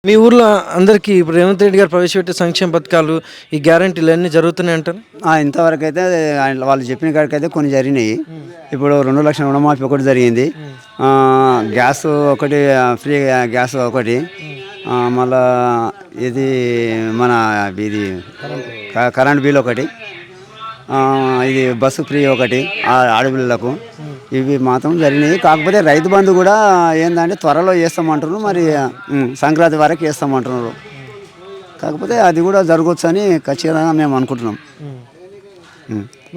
మీ ఊర్లో అందరికీ ఇప్పుడు రేవంత్ రెడ్డి గారు ప్రవేశపెట్టే సంక్షేమ పథకాలు, ఈ గ్యారంటీలు అన్నీ జరుగుతున్నాయి అంటారు? ఇంతవరకు అయితే వాళ్ళు చెప్పిన కాడికైతే కొన్ని జరిగినాయి. ఇప్పుడు 2 లక్షల రుణమాఫీ ఒకటి జరిగింది. గ్యాస్ ఒకటి ఫ్రీ గ్యాస్ ఒకటి. మళ్ళా ఇది మన ఇది కరెంట్ బిల్ ఒకటి. ఇది బస్సు ఫ్రీ ఒకటి ఆడపిల్లలకు. ఇవి మాత్రం జరిగినాయి. కాకపోతే రైతు బంధు కూడా ఏంటంటే త్వరలో చేస్తామంటున్నారు. మరి సంక్రాంతి వరకు చేస్తామంటున్నారు. కాకపోతే అది కూడా జరగవచ్చు అని ఖచ్చితంగా మేము అనుకుంటున్నాం.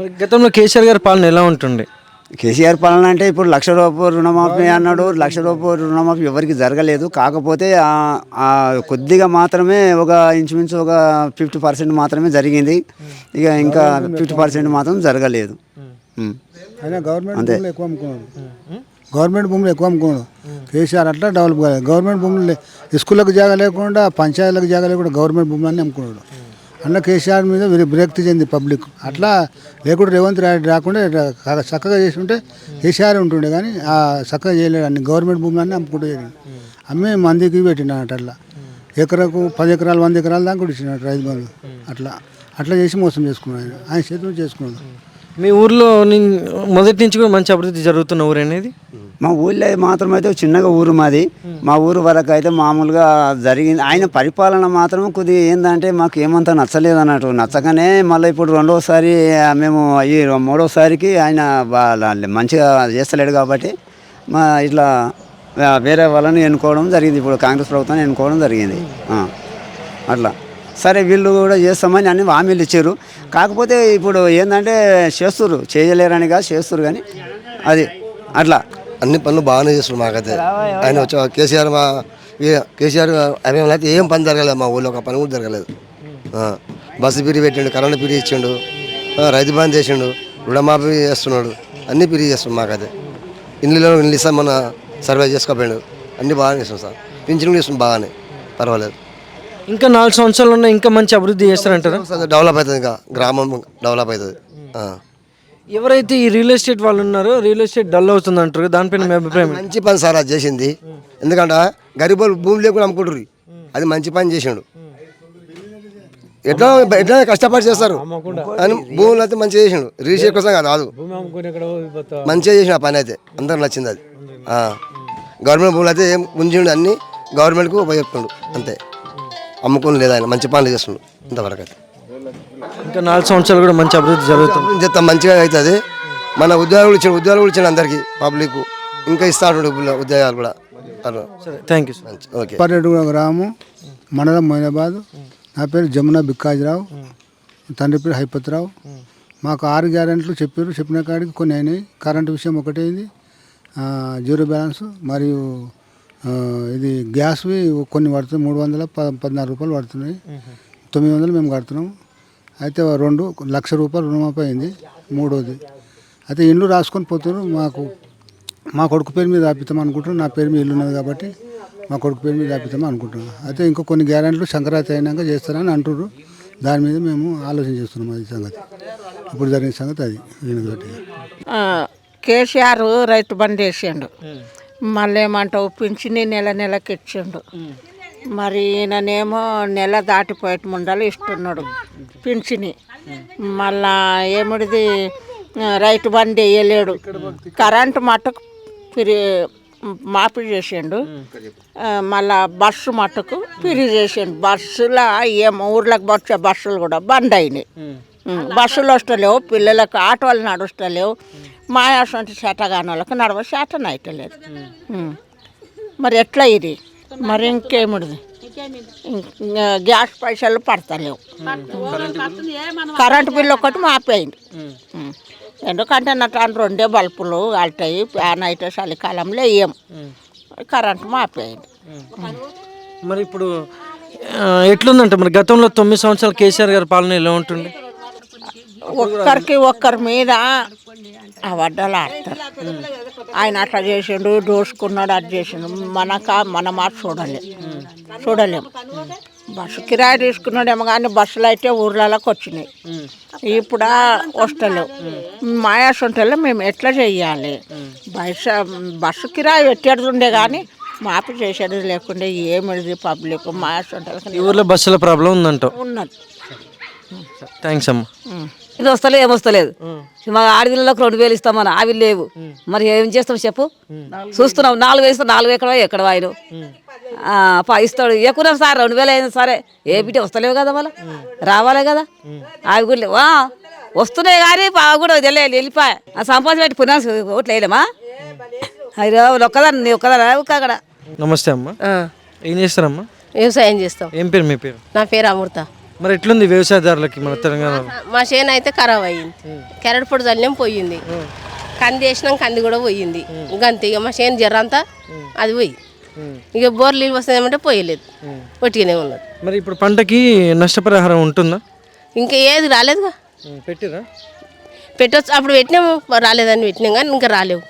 మరి గతంలో కేసీఆర్ గారి పాలన ఎలా ఉంటుండే? కేసీఆర్ పాలన అంటే ఇప్పుడు ₹1,00,000 రుణమాఫీ అన్నాడు. ₹1,00,000 రుణమాఫీ ఎవరికి జరగలేదు. కాకపోతే కొద్దిగా మాత్రమే ఇంచుమించు ఒక 50% మాత్రమే జరిగింది. ఇంకా 50% మాత్రం జరగలేదు. గవర్నమెంట్ భూములు ఎక్కువ అమ్ముకున్నాడు. కేసీఆర్ అట్లా డెవలప్ కాలేదు. గవర్నమెంట్ భూములు స్కూళ్ళకు జాగా లేకుండా, పంచాయతీలకు జాగా లేకుండా గవర్నమెంట్ భూములన్నీ అమ్ముకున్నాడు. అట్లా కేసీఆర్ మీద విరక్తి చెంది పబ్లిక్. అట్లా లేకుండా రేవంత్ రెడ్డి రాకుండా చక్కగా చేసి ఉంటే కేసీఆర్ ఉంటుండే. కానీ చక్కగా చేయలేడు. అన్ని గవర్నమెంట్ భూములన్నీ అమ్ముకుంటూ అమ్మే మందికి పెట్టినట్టు. అట్లా ఎకరకు 10 ఎకరాలు 100 ఎకరాలు దాకా కూడా ఇచ్చినట్టు రైతు బంధు. అట్లా చేసి మోసం చేసుకున్నాడు. ఆయన చేతులు చేసుకున్నాడు. మీ ఊర్లో మొదటి నుంచి కూడా మంచి అభివృద్ధి జరుగుతున్న ఊరు అనేది? మా ఊళ్ళో మాత్రం అయితే చిన్నగా ఊరు మాది. మా ఊరు వరకు అయితే మామూలుగా జరిగింది. ఆయన పరిపాలన మాత్రం కొద్దిగా ఏంటంటే మాకు ఏమంతా నచ్చలేదు అన్నట్టు. నచ్చగానే మళ్ళీ ఇప్పుడు రెండోసారి మేము ఈ మూడోసారికి ఆయన మంచిగా చేస్తలేడు కాబట్టి ఇట్లా వేరే వాళ్ళని ఎన్నుకోవడం జరిగింది. ఇప్పుడు కాంగ్రెస్ ప్రభుత్వాన్ని ఎన్నుకోవడం జరిగింది. అట్లా సరే వీళ్ళు కూడా చేస్తామని అన్ని హామీలు ఇచ్చారు. కాకపోతే ఇప్పుడు ఏంటంటే చేస్తుర్రు, చేయలేరని కాదు చేస్తుర్రు. కానీ అది అట్లా అన్ని పనులు బాగానే చేస్తున్నారు. మాకైతే ఆయన వచ్చి కేసీఆర్ అభిమానులు అయితే ఏం పని జరగలేదు. మా ఊళ్ళో ఒక పని కూడా జరగలేదు. బస్సు పిరి పెట్టిండు, కరెంటు పిరి ఇచ్చిండు, రైతు బంధు చేసిండు, రుణమాఫీ చేస్తున్నాడు. అన్నీ పిరి చేస్తున్నాడు. మాకైతే ఇల్లు ఇస్తాం మన సర్వే చేసుకోపోయాడు. అన్నీ బాగానే చేస్తున్నాం సార్. పింఛన్ కూడా ఇస్తున్నాం బాగానే, పర్వాలేదు. ఇంకా 4 సంవత్సరాలు ఉన్నా ఇంకా మంచి అభివృద్ధి చేస్తారంటారా? డెవలప్ అవుతుంది, ఇంకా గ్రామం డెవలప్ అవుతుంది. ఎవరైతే ఈ రియల్ ఎస్టేట్ వాళ్ళు ఉన్నారో రియల్ ఎస్టేట్ డల్ అవుతుంది అంటారు, దానిపైన మీ అభిప్రాయం? మంచి పని సార్ అది చేసింది. ఎందుకంటే గరీబులు భూమి లేకుండా అమ్ముకుంటారు. అది మంచి పని చేసిండు. ఎట్లా కష్టపడి చేస్తారు అని భూములు అయితే మంచిగా చేసిండు. రీషేట్ కోసం కాదు, మంచిగా చేసిన పని అయితే అందరికి నచ్చింది. అది గవర్నమెంట్ భూములు అయితే ఏం ఉంచిండు, అన్ని గవర్నమెంట్కు ఉపయోగిస్తుండు. అంతే, అమ్ముకుని లేదు. ఆయన మంచి పనులు చేస్తుండు ఇంతవరకు అయితే. ఇంకా 4 సంవత్సరాలు కూడా మంచి అభివృద్ధి జరుగుతుంది. చెప్తాం మంచిగా అవుతుంది. మన ఉద్యోగాలు ఇచ్చిన అందరికీ పబ్లిక్ ఇంకా ఇస్తాడు ఉద్యోగాలు కూడా. Thank you. ఓకే. పర్యటన గ్రామం, మండలం మొయినాబాద్. నా పేరు జమునా బిక్కాజరావు, తండ్రి పేరు హైపత్రావు. మాకు 6 గ్యారెంట్లు చెప్పారు. చెప్పిన కాడికి కొన్ని అయినాయి. కరెంటు విషయం ఒకటైంది, జీరో బ్యాలెన్స్, మరియు ఇది గ్యాస్వి కొన్ని పడుతున్నాయి. 314 రూపాయలు పడుతున్నాయి. 900 మేము కడుతున్నాం. అయితే 2 లక్ష రూపాయలు రుణమాఫీ అయింది. మూడోది అయితే ఇల్లు రాసుకొని పోతున్నారు. మా కొడుకు పేరు మీద ఆపిస్తాం అనుకుంటున్నాం. నా పేరు మీద ఇల్లు ఉన్నది కాబట్టి మా కొడుకు పేరు మీద ఆపిస్తాం అనుకుంటున్నాం. అయితే ఇంకో కొన్ని గ్యారెంట్లు సంక్రాంతి అయినాక చేస్తారని అంటున్నారు. దాని మీద మేము ఆలోచన చేస్తున్నాం. అది సంగతి, ఇప్పుడు జరిగిన సంగతి అది. కేసీఆర్ రైతు బండి వేసిండు. మళ్ళీ ఏమంటావు పింఛని నెలకి ఇచ్చిండు. మరి ఈయననేమో నెల దాటిపోయేట ముందలు ఇస్తున్నాడు పింఛని. మళ్ళా ఏమిడిది రైతు బండి వేయలేడు. కరెంటు మట్టుకు మాఫీ చేసిండు. మళ్ళా బస్సు మట్టుకు ఫిరి చేసిండు. బస్సులో ఏమో ఊర్లకు వచ్చే బస్సులు కూడా బంద్ అయినాయి. బస్సులు వస్తలేవు, పిల్లలకు ఆటోలు నడుస్తలేవు. మాయాసంటి చేతగాని వాళ్ళకి నడవ శాతం అయితలేదు. మరి ఎట్లా ఇది? మరి ఇంకేమిది? గ్యాస్ పైసలు పడతలేవు. కరెంటు బిల్లు ఒకటి మాపేయండి. ఎందుకంటే నా 2 బల్బులు కాలుతాయి. ఫ్యాన్ అయితే చలికాలంలో వేయం. కరెంటు మాపేయండి. మరి ఇప్పుడు ఎట్లుందంటే మరి గతంలో 9 సంవత్సరాలు కేసీఆర్ గారి పాలన ఎలా ఉంటుంది? ఒక్కరి మీద వడ్డలు ఆడతారు. ఆయన అట్లా చేసిండు, దోసుకున్నాడు, అది చేసిండు. మన మాట చూడలేం. బస్సు కిరాయి తీసుకున్నాడేమో కానీ బస్సులు అయితే ఊర్లలోకి వచ్చినాయి. ఇప్పుడు వస్తలేవు. మాయాసంటలో మేము ఎట్లా చెయ్యాలి? బస్సు కిరాయి పెట్టేది ఉండే కానీ మాపు చేసేది లేకుండా ఏమిది పబ్లిక్ మా సొంతలకి ఈ ఊర్లో బస్సుల ప్రాబ్లం ఉందంటావు. ఉన్నది. థ్యాంక్స్ అమ్మా. ఇది వస్తలేదు ఏమొస్తలేదు. మా ఆడపిల్లలకు 2,000 ఇస్తామని అవి లేవు. మరి ఏం చేస్తాం చెప్పు. చూస్తున్నాం 4,000 ఇస్తాం. 4,000 ఎక్కడ ఆయన ఇస్తాడు. ఎక్కువ సార్ 2,000 అయినా సరే ఏ బిడ్డ వస్తలేవు కదా మళ్ళీ రావాలి కదా. అవి కూడా లేవు. వస్తున్నాయి కానీ కూడా వెళ్ళిపోయా సంపాదించి పెట్టి పునాది ఓట్లు వేయలేమా. అయ్యో ఒక్కదాన్ని నీ ఒక్కదాని అక్కడ. నమస్తే అమ్మా. ఏం చేస్తారమ్మా? వ్యవసాయం చేస్తాం. ఏం పేరు మీ పేరు? నా పేరు అమృత. మరి ఎట్లుంది వ్యవసాయదారులకి మన తెలంగాణలో? మా చేను అయితే ఖరాబ్ అయ్యింది. కెరటి పొడి చల్లం పోయింది. కంది వేసినాం కంది కూడా పోయింది. గంతే ఇక మా చేను జర్రంతా అది పోయి ఇక బోర్ నీళ్ళు వస్తుందేమంటే పోయలేదు. ఒట్టిగానే ఉన్నది. మరి ఇప్పుడు పంటకి నష్టపరిహారం ఉంటుందా? ఇంకా ఏది రాలేదుగా. పెట్టిరా? పెట్టొచ్చు. అప్పుడు పెట్టినాము రాలేదని పెట్టినాం కానీ ఇంకా రాలేవు.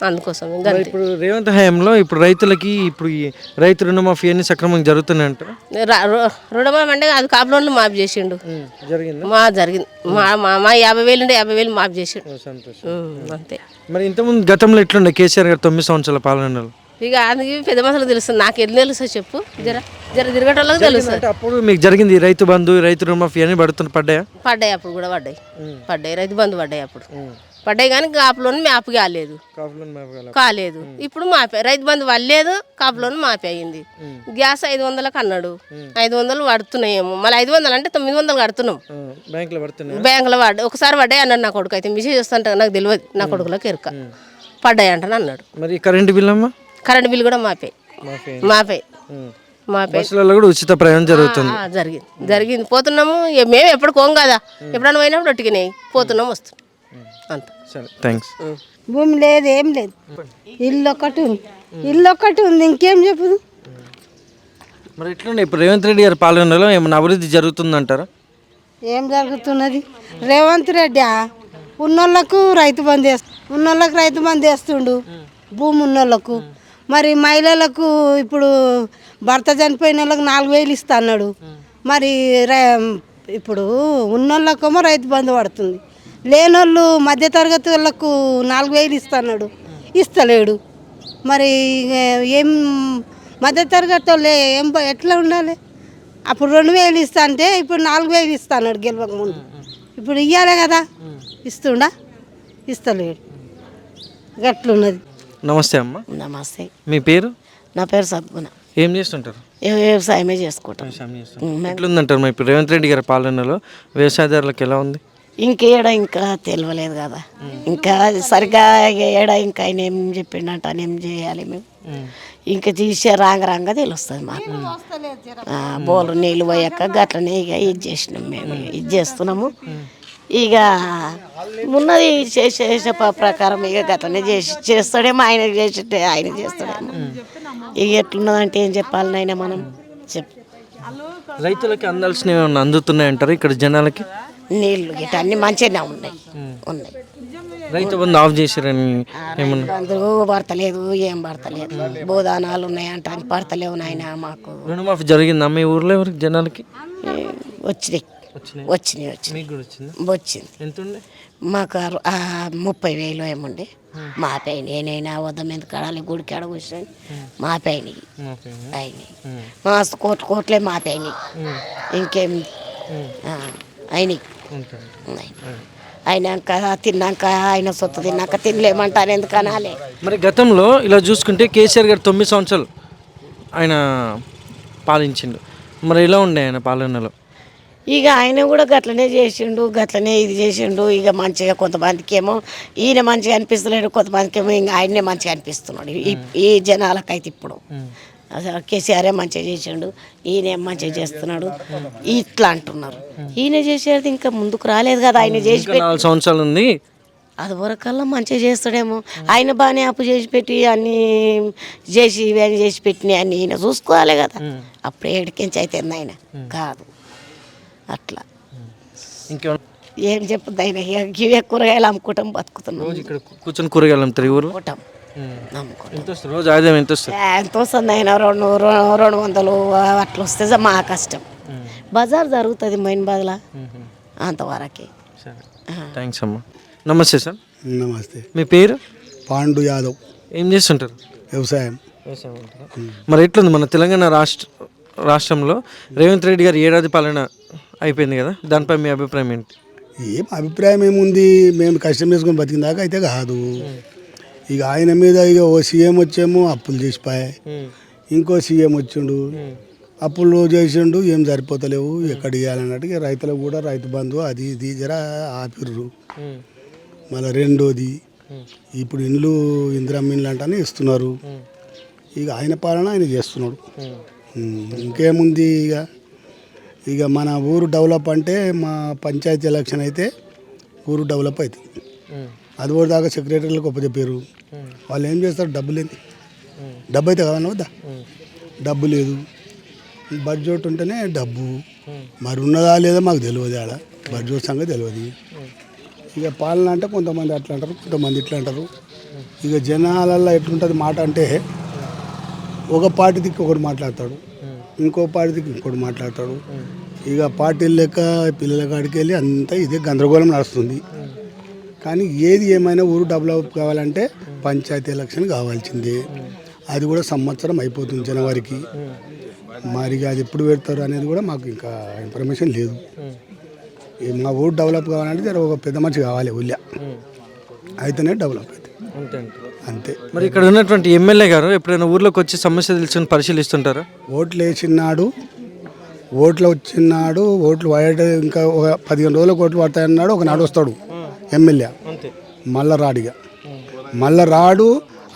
అందుకోసం ఇంకా ఇప్పుడు రేవంత్ హయాంలో ఇప్పుడు రైతులకి ఇప్పుడు ఈ రైతు రుణమాఫీ అన్ని సక్రమంగా జరుగుతున్నాయి అంటారా? రుణమాఫీ అంటే అది కాపులోన్లు మాఫీ చేసిండు. జరిగింది. జరిగింది. మా 50,000 ఉండే 50,000 మాఫీ చేసిండు. అంతే. మరి ఇంతకుముందు గతంలో ఎట్లుండే కేసీఆర్ గారు 9 సంవత్సరాల పాలనలో? ఇక అందుకే పెద్ద మనుషులకు తెలుస్తుంది. నాకు ఎన్ని తెలుసా చెప్పు. జర తిరగటోళ్ళకి తెలుస్తుంది. అంటే అప్పుడు మీకు జరిగింది రైతు బంధు రైతు రుణమాఫీ అని పడ్డాయా? పడ్డాయి. అప్పుడు కూడా పడ్డాయి. రైతు బంధు పడ్డాయి. అప్పుడు పడ్డాయి కానీ కాపులోని మ్యాప్ కాలేదు. ఇప్పుడు మాపే రైతు బంధు వల్లేదు. కాపులోని మాపే అయింది. గ్యాస్ 500కి అన్నాడు. 500 పడుతున్నాయేమో. మళ్ళీ 500 అంటే 900 కడుతున్నాం. బ్యాంకులో పడ్డాయి. ఒకసారి పడ్డాయి అన్నాడు నా కొడుకు. అయితే మిషన్ చేస్తుంటా నాకు తెలియదు. నా కొడుకులోకి ఎరుక పడ్డాయి అంటని అన్నాడు. మరి కరెంటు బిల్ అమ్మా? కరెంట్ బిల్ కూడా మాపే. బస్సులలో కూడా ఉచిత ప్రయాణం జరుగుతుంది. జరిగింది. పోతున్నాము. మేము ఎప్పుడు పోం కదా. ఎప్పుడన్నా పోయినప్పుడు ఒట్టిగానే పోతున్నాం వస్తున్నాం అంత. థ్యాంక్స్. భూమి లేదు ఏం లేదు. ఇల్లు ఒక్కటి ఉంది ఇంకేం చెప్పదు. మరి ఎట్లుండే ఇప్పుడు రేవంత్ రెడ్డి గారి పాలనలో ఏమైనా అభివృద్ధి జరుగుతుందంటారా? ఏం జరుగుతున్నది? రేవంత్ రెడ్డి ఉన్నోళ్ళకు రైతు బంధు వేస్తుండు. భూమి ఉన్నోళ్ళకు. మరి మహిళలకు ఇప్పుడు భర్త చనిపోయిన వాళ్ళకి 4,000 ఇస్తా అన్నాడు. మరి ఇప్పుడు ఉన్నోళ్ళకేమో రైతు బంధు పడుతుంది. లేనోళ్ళు మధ్యతరగతి వాళ్ళకు 4,000 ఇస్తా అన్నాడు. ఇస్తలేడు. మరి ఏం మధ్యతరగతి వాళ్ళు ఎట్లా ఉండాలి? అప్పుడు 2,000 ఇస్తా అంటే ఇప్పుడు 4,000 ఇస్తా అన్నాడు గెలవక ముందు. ఇప్పుడు ఇవ్వాలి కదా. ఇస్తుండా? ఇస్తలేడు. గట్లున్నది. నమస్తే అమ్మా. నమస్తే. మీ పేరు? నా పేరు సద్గుణ. ఏం చేస్తుంటారు? వ్యవసాయమే చేసుకుంటాం. ఎట్లుందంటారు మరి ఇప్పుడు రేవంత్ రెడ్డి గారి పాలనలో వ్యవసాయదారులకు ఎలా ఉంది? ఇంకా తెలియలేదు కదా. ఇంకా సరిగ్గా ఇంకా ఆయన ఏం చెప్పిండంట అని ఏం చేయాలి మేము. ఇంకా తీసే రాంగ తెలుస్తుంది మాకు. బోలు నీళ్ళు పోయాక గట్లనే ఇక ఇది చేసినాం మేము. ఇది చేస్తున్నాము. ఇక ఉన్నది చేసే ప్రకారం ఇక గట్లనే చేస్తాడేమో. ఆయన చేస్తాడేమో. ఇక ఎట్లున్నదంటే ఏం చెప్పాలి నాయన మనం రైతులకి అందాల్సినవి ఏమన్నా అందుతున్నాయంటారు ఇక్కడ జనాలకి? నీళ్ళు గిట్ట అన్ని మంచిగానే ఉన్నాయి. రైతు బంధు ఆఫ్ చేశారని ఏమన్నా? అందరూ పడతలేదు. ఏం పడతలేదు. భూదానాలు ఉన్నాయంట అని పడతలేవు నాయన మాకు. రుణమాఫీ జరిగిందా మీ ఊర్లో ఎవరికి జనాలకి? వచ్చినాయి. ఎంతుండే? మాకు 30,000 ఏముండే. మాపైన నేనైనా వద్దాం ఎందుకు కడాలి గుడికి ఆడ కూర్చొని మాపైనవి అయినాయి. మస్తు కోట్లే మాపైనవి. ఇంకేం అయినాయి. అయినాక తిన్నాక ఆయన సొత్తు తిన్నాక తినలేమంటారు ఎందుకు అనాలి. మరి గతంలో ఇలా చూసుకుంటే కేసీఆర్ గారు 9 సంవత్సరాలు ఆయన పాలించిండు. మరి ఎలా ఉండే ఆయన పాలనలో? ఇక ఆయన కూడా గట్లనే చేసిండు. గట్లనే ఇది చేసిండు. ఇక మంచిగా కొంతమందికి ఏమో ఈయన మంచిగా అనిపిస్తలేడు. కొంతమందికి ఏమో ఇంకా ఆయనే మంచిగా అనిపిస్తున్నాడు. ఈ జనాలకైతే ఇప్పుడు అసలు కేసీఆరే మంచిగా చేసిండు. ఈయన మంచిగా చేస్తున్నాడు ఇట్లా అంటున్నారు. ఈయన చేసేది ఇంకా ముందుకు రాలేదు కదా. ఆయన చేసి 4 సంవత్సరాలు ఉంది. అది వరకల్లా మంచిగా చేస్తాడేమో. ఆయన బాగానే అప్పు చేసి పెట్టి అన్నీ చేసి ఇవన్నీ చేసి పెట్టినాయి అన్నీ ఈయన చూసుకోవాలి కదా. అప్పుడు ఏడికించి అయితే ఆయన కాదు అట్లా. ఏం చెప్తుంది ఆయన? ఇవే కూరగాయలు అమ్ముకుంటాం బతుకుతున్నాం. ఇక్కడ కూర్చొని కూరగాయలు అమ్ముతారు ఊరు రోజు ఆదాయం ఎంత వస్తుంది? ఆయన 200 అట్లా వస్తే మా కష్టం. బజార్ జరుగుతుంది మెయిన్ బదులా అంతవరకే. థ్యాంక్స్ అమ్మా. నమస్తే సార్. నమస్తే. మీ పేరు? పాండు యాదవ్. ఏం చేస్తుంటారు? వ్యవసాయం. వ్యవసాయం అంటారా? మరి ఎట్లుంది మన తెలంగాణ రాష్ట్రంలో రేవంత్ రెడ్డి గారి ఏడాది పాలన అయిపోయింది కదా, దానిపై మీ అభిప్రాయం ఏంటి? ఏం అభిప్రాయం ఏముంది, మేము కష్టం చేసుకొని బతికిన దాకా అయితే కాదు. ఇక ఆయన మీద ఇక ఓ సీఎం వచ్చేమో అప్పులు చేసిపోయాయి, ఇంకో సీఎం వచ్చిండు అప్పులు చేసిండు, ఏం సరిపోతలేవు, ఎక్కడ ఇవ్వాలన్నట్టు ఇక రైతులకు కూడా రైతు బంధు అది ఇది జర ఆపిర్రు. మళ్ళీ రెండోది ఇప్పుడు ఇండ్లు ఇందిరమ్మ ఇండ్లు అంటానే ఇస్తున్నారు. ఇక ఆయన పాలన ఆయన చేస్తున్నాడు. ఇంకేముంది ఇక మన ఊరు డెవలప్ అంటే మా పంచాయతీ ఎలక్షన్ అయితే ఊరు డెవలప్ అవుతుంది. అది కూడా దాకా సెక్రటరీలకు ఒప్పచెప్పారు. వాళ్ళు ఏం చేస్తారు, డబ్బు లేదు. డబ్బు అయితే కావాలన్నా వద్దా, డబ్బు లేదు. బడ్జెట్ ఉంటేనే డబ్బు, మరి ఉన్నదా లేదా మాకు తెలియదు. ఆడ బడ్జెట్ సంగతి తెలియదు. ఇక పాలన అంటే కొంతమంది అట్లా అంటారు, కొంతమంది ఇట్లా అంటారు. ఇక జనాలల్లో ఎట్లుంటుంది మాట అంటే, ఒక పార్టీ దిక్కు ఒకటి మాట్లాడతాడు, ఇంకో పార్టీ దిక్కు ఇంకోటి మాట్లాడతాడు. ఇక పార్టీలు లెక్క పిల్లల కాడికి వెళ్ళి అంతా ఇదే గందరగోళం నడుస్తుంది. కానీ ఏది ఏమైనా ఊరు డెవలప్ కావాలంటే పంచాయతీ ఎలక్షన్ కావాల్సిందే. అది కూడా సంవత్సరం అయిపోతుంది జనవరికి. మరి అది ఎప్పుడు పెడతారు అనేది కూడా మాకు ఇంకా ఇన్ఫర్మేషన్ లేదు. మా ఊరు డెవలప్ కావాలంటే జర ఒక పెద్ద మనిషి కావాలి ఊళ్ళో, అయితేనే డెవలప్ అవుతుంది. అంతే. మరి ఇక్కడ ఉన్నటువంటి ఎమ్మెల్యే గారు ఎప్పుడైనా ఊర్లోకి వచ్చి సమస్య తెలుసుకొని పరిశీలిస్తుంటారా? ఓట్లు వేసినాడు, ఓట్లు వచ్చినాడు, ఓట్లు వాడే ఇంకా ఒక 15 రోజులకు ఓట్లు పడతాయన్నాడు. ఒక నాడు వస్తాడు ఎమ్మెల్యే, మళ్ళా రాడిగా మళ్ళా రాడు.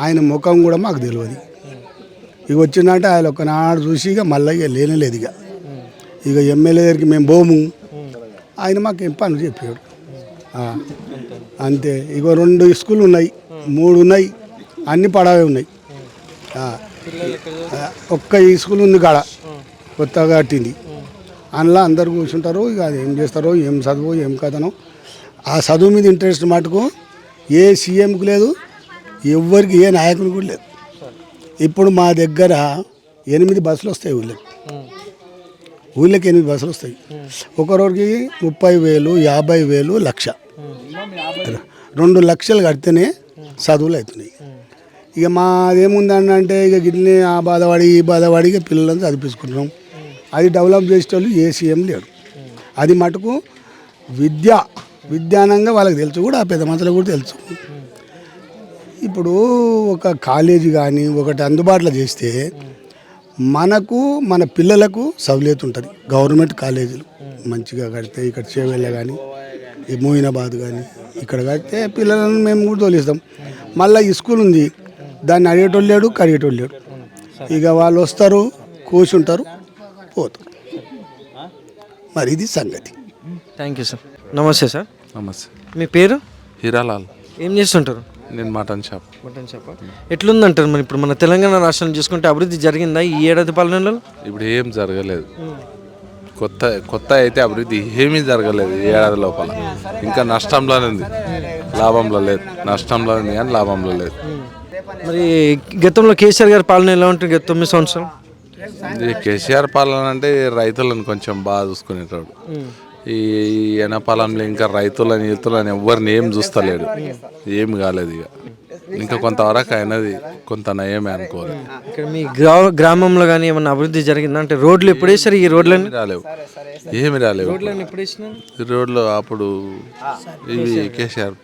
ఆయన ముఖం కూడా మాకు తెలియదు. ఇక వచ్చిందంటే ఆయన ఒకనాడు చూసి ఇక మళ్ళీ ఇక లేనేలేదు. ఇక ఎమ్మెల్యే దగ్గరికి మేము పోము, ఆయన మాకు ఏం పనులు చెప్పాడు అంతే. ఇక 2 స్కూళ్ళు ఉన్నాయి, 3 ఉన్నాయి, అన్ని పడవే ఉన్నాయి. ఒక్క ఈ స్కూల్ ఉంది కాడ కొత్తగా కట్టింది, అందులో అందరు కూర్చుంటారు. ఇక అది ఏం చేస్తారో, ఏం చదువు, ఏం కథనో. ఆ చదువు మీద ఇంట్రెస్ట్ మటుకు ఏ సీఎంకి లేదు, ఎవరికి ఏ నాయకునికి కూడా లేదు. ఇప్పుడు మా దగ్గర 8 బస్సులు వస్తాయి ఊళ్ళకి 8 బస్సులు వస్తాయి. ఒకరోజుకి 30,000, 50,000, 1,00,000, 2 లక్షలు కడితేనే చదువులు అవుతున్నాయి. ఇక మాదేముందని అంటే ఇక గిట్లనే ఆ బాధపడి ఈ బాధపడి ఇక పిల్లలను చదివించుకుంటున్నాం. అది డెవలప్ చేసేటోళ్ళు ఏ సీఎం లేడు. అది మటుకు విజ్ఞానంగా వాళ్ళకి తెలుసు, కూడా ఆ పెద్ద మనుషులకు కూడా తెలుసు. ఇప్పుడు ఒక కాలేజీ కానీ ఒకటి అందుబాటులో చేస్తే మనకు మన పిల్లలకు సౌలభ్యత ఉంటుంది. గవర్నమెంట్ కాలేజీలు మంచిగా కడితే ఇక్కడ చేవెళ్ళ కానీ ఈ మోయినాబాద్ కానీ ఇక్కడ కడితే పిల్లలను మేము కూడా తోలిస్తాం. మళ్ళీ ఈ స్కూల్ ఉంది, దాన్ని అడిగేటోళ్ళు లేడు, కడిగేటోళ్ళు లేడు. ఇక వాళ్ళు వస్తారు, కూర్చుంటారు, పోతారు. మరి ఇది సంగతి. Thank you sir. నమస్తే సార్. నమస్తే. మీ పేరు? హీరాలాల్. ఏం చేస్తుంటారు? నేను మటన్ షాప్. ఎట్లుందంటారు మరి ఇప్పుడు మన తెలంగాణ రాష్ట్రం చూసుకుంటే అభివృద్ధి జరిగిందా ఈ ఏడాది పాలనలో? ఇప్పుడు ఏం జరగలేదు. కొత్త అయితే అభివృద్ధి ఏమీ జరగలేదు ఈ ఏడాది లోపల. ఇంకా నష్టంలోనే ఉంది, లాభంలో లేదు. నష్టంలో ఉంది కానీ లాభంలో లేదు. మరి గతంలో కేసీఆర్ గారి పాలన ఎలా ఉంటుంది 9 సంవత్సరాలు? కేసీఆర్ పాలన అంటే రైతులను కొంచెం బాగా చూసుకునేటోడు. ఈ ఎనపాలంలో ఇంకా రైతులని ఎవరిని ఏం చూస్తలేడు, ఏం కాలేదు. ఇంకా కొంతవరకు అయినది, కొంత నయమే అనుకోవాలి. ఇక్కడ మీ గ్రామంలో కానీ ఏమన్నా అభివృద్ధి జరిగిందా? అంటే రోడ్లు ఎప్పుడు వేసారు? ఈ రోడ్లన్నీ రాలేవు, ఏమి రాలేవు. రోడ్లు అప్పుడు ఇవి కేసీఆర్.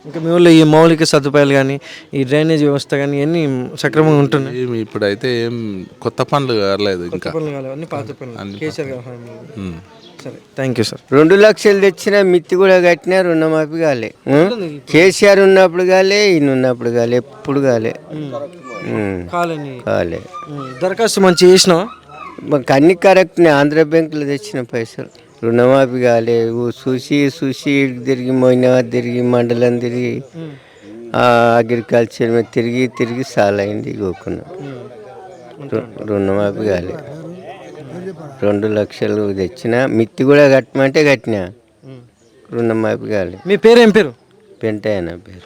ఇంకా మీ ఊళ్ళో ఈ మౌలిక సదుపాయాలు కానీ ఈ డ్రైనేజ్ వ్యవస్థ కానీ అన్నీ సక్రమంగా ఉంటున్నాయి? ఏమి ఇప్పుడైతే ఏం కొత్త పనులు కాలేదు. ఇంకా అన్ని పాత పనులు కేసీఆర్ గారు. సరే, థ్యాంక్ యూ సార్. 2 లక్షలు తెచ్చిన మిత్తి కూడా కట్టినా రుణమాఫీ కాలే. కేసీఆర్ ఉన్నప్పుడు కాలే, ఈయన ఉన్నప్పుడు కాలే, ఎప్పుడు కాలే. దరఖాస్తు మంచి చేసినావా? మాకు అన్ని కరెక్ట్నే. ఆంధ్ర బ్యాంకులో తెచ్చిన పైసలు రుణమాఫీ కాలే. చూసి తిరిగి మోయినాబాద్ తిరిగి మండలం తిరిగి అగ్రికల్చర్ మీద తిరిగి చాలా అయింది. గోకున్నా రుణమాఫీ కాలే. 2 లక్షలు తెచ్చిన మిత్తి కూడా కట్టమంటే కట్టినా, రుణమాఫీ కాలే. మీ పేరు ఏం పేరు? పెంటయ్య నా పేరు.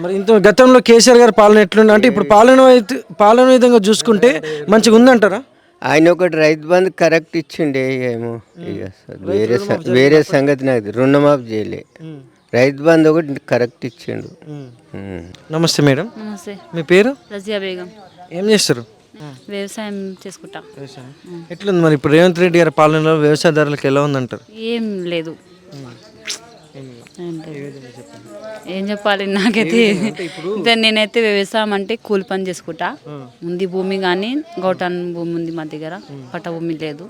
మరి ఇంత గతంలో కేసీఆర్ గారి పాలన ఎట్లుండే? అంటే ఇప్పుడు పాలన విధంగా చూసుకుంటే మంచిగా ఉందంటారా? ఆయన ఒకటి రైతు బంధు కరెక్ట్ ఇచ్చిండే. ఏమో ఇక వేరే సంగతి నాకు రుణమాఫీ చేయలే. రైతు బంధు ఒకటి కరెక్ట్ ఇచ్చిండు. నమస్తే మేడం, నమస్తే. మీ పేరు? రజియా బేగం. ఏం చేస్తారు? వ్యవసాయం చేసుకుంటా. ఎట్లుంది మరి ఇప్పుడు రేవంత్ రెడ్డి గారి పాలనలో వ్యవసాయదారులకు ఎలా ఉందంటారు? ఏం లేదు. ఏం చెప్పాలి నాకైతే. నేనైతే వ్యవసాయం అంటే కూలి పని చేసుకుంటా. ఉంది భూమి కానీ గౌటాన్ భూమి ఉంది మా దగ్గర, పట్ట భూమి లేదు.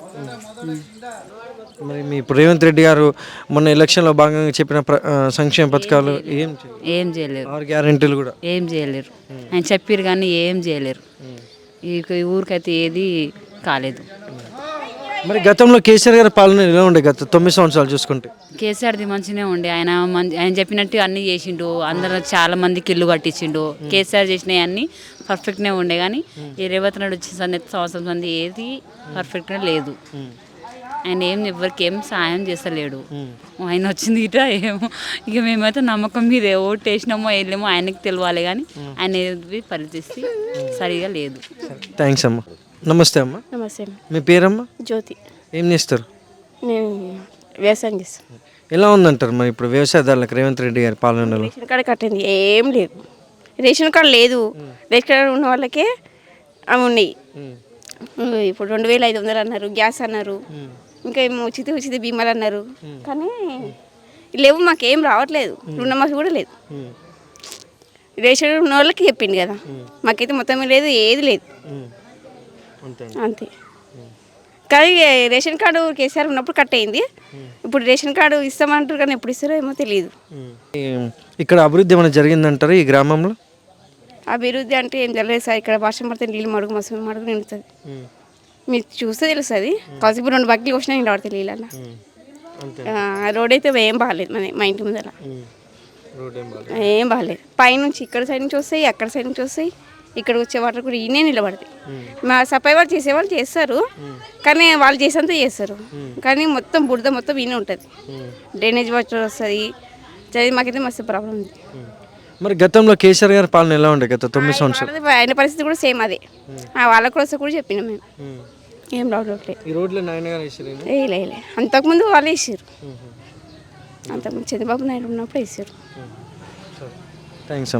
మరి మీ ఇప్పుడు రేవంత్ రెడ్డి గారు మొన్న ఎలక్షన్లో భాగంగా చెప్పిన సంక్షేమ పథకాలు ఏం చేయలేరు. 6 గ్యారెంటీలు కూడా ఏం చేయలేరు. ఆయన చెప్పారు కానీ ఏం చేయలేరు. ఈ ఊరికైతే ఏది కాలేదు. మరి గతంలో కేసీఆర్ గారి పాలన ఎలా ఉండే గత 9 సంవత్సరాలు చూసుకుంటే? కేసీఆర్ది మంచిగానే ఉండే. ఆయన చెప్పినట్టు అన్నీ చేసిండు. అందరూ చాలా మందికి ఇల్లు కట్టించిండు. కేసీఆర్ చేసినవి అన్నీ పర్ఫెక్ట్నే ఉండే. కానీ ఈ రేవంత్ రెడ్డి వచ్చిన సంవత్సరం మంది ఏది పర్ఫెక్ట్గా లేదు. ఆయన ఎవరికి ఏం సాయం చేస్తలేడు. ఆయన వచ్చింది ఇట ఏమో. ఇక మేమైతే నమ్మకం మీద ఓటు వేసినామో వెళ్ళామో ఆయనకి తెలియాలి. కానీ ఆయన పరిస్థితి సరిగా లేదు. థ్యాంక్స్ అమ్మా. నమస్తే అమ్మ. నమస్తే. మీ పేరమ్మా? జ్యోతి. ఏం చేస్తారు? నేను వ్యవసాయం చేస్తాను. ఎలా ఉందంటారు మరి ఇప్పుడు వ్యవసాయదారులకు రేవంత్ రెడ్డి గారి పాలనలో? రేషన్ కార్డు కట్టింది ఏం లేదు. రేషన్ కార్డు లేదు. రేషన్ కార్డు ఉన్న వాళ్ళకే అవి ఉన్నాయి. ఇప్పుడు 2500 అన్నారు, గ్యాస్ అన్నారు, ఇంకా ఏమో ఉచిత బీమాలు అన్నారు. కానీ లేవు, మాకేం రావట్లేదు. రుణమాఫీ కూడా లేదు. రేషన్ ఉన్న వాళ్ళకి చెప్పింది కదా, మాకైతే మొత్తం లేదు, ఏది లేదు. అంతే. కానీ రేషన్ కార్డు కేసీఆర్ ఉన్నప్పుడు కట్ అయింది. ఇప్పుడు రేషన్ కార్డు ఇస్తామంటారు కానీ ఎప్పుడు ఇస్తారో ఏమో తెలియదు. ఇక్కడ అభివృద్ధి ఏమైనా జరిగిందంటారు ఈ గ్రామంలో? అభివృద్ధి అంటే ఏం జరగలేదు సార్. ఇక్కడ వర్షం పడితే నీళ్ళు మడుగు నిండుతుంది. మీకు చూస్తే తెలుస్తుంది. కాసేపు 2 బకెట్లు వచ్చినా నేను పడితే నీళ్ళ. రోడ్ అయితే ఏం బాగాలేదు. మా ఇంటి ముందర ఏం బాగాలేదు. పైనుంచి ఇక్కడ సైడ్ నుంచి వస్తాయి, అక్కడ సైడ్ నుంచి వస్తాయి. ఇక్కడ వచ్చే వాటర్ కూడా ఈయనే నిలబడతాయి. మా సఫాయి వాళ్ళు చేసేవాళ్ళు చేస్తారు, కానీ వాళ్ళు చేసేంత చేస్తారు. కానీ మొత్తం బురద మొత్తం ఈయనే ఉంటుంది. డ్రైనేజ్ వాటర్ వస్తుంది. మాకైతే మస్తు ప్రాబ్లం ఉంది. మరి గతంలో కేసీఆర్ గారి పాలన ఎలా ఉండే గత 9 సంవత్సరాలు? ఆయన పరిస్థితి కూడా సేమ్ అదే. వాళ్ళకు కూడా చెప్పినాం మేము. ఏం రావట్లేదు. ఈ రోడ్లు నాయన గారు వేసారు? వేయలే. అంతకుముందు వాళ్ళు వేసారు. అంతకుముందు చంద్రబాబు నాయుడు ఉన్నప్పుడు వేసారు. థ్యాంక్స్.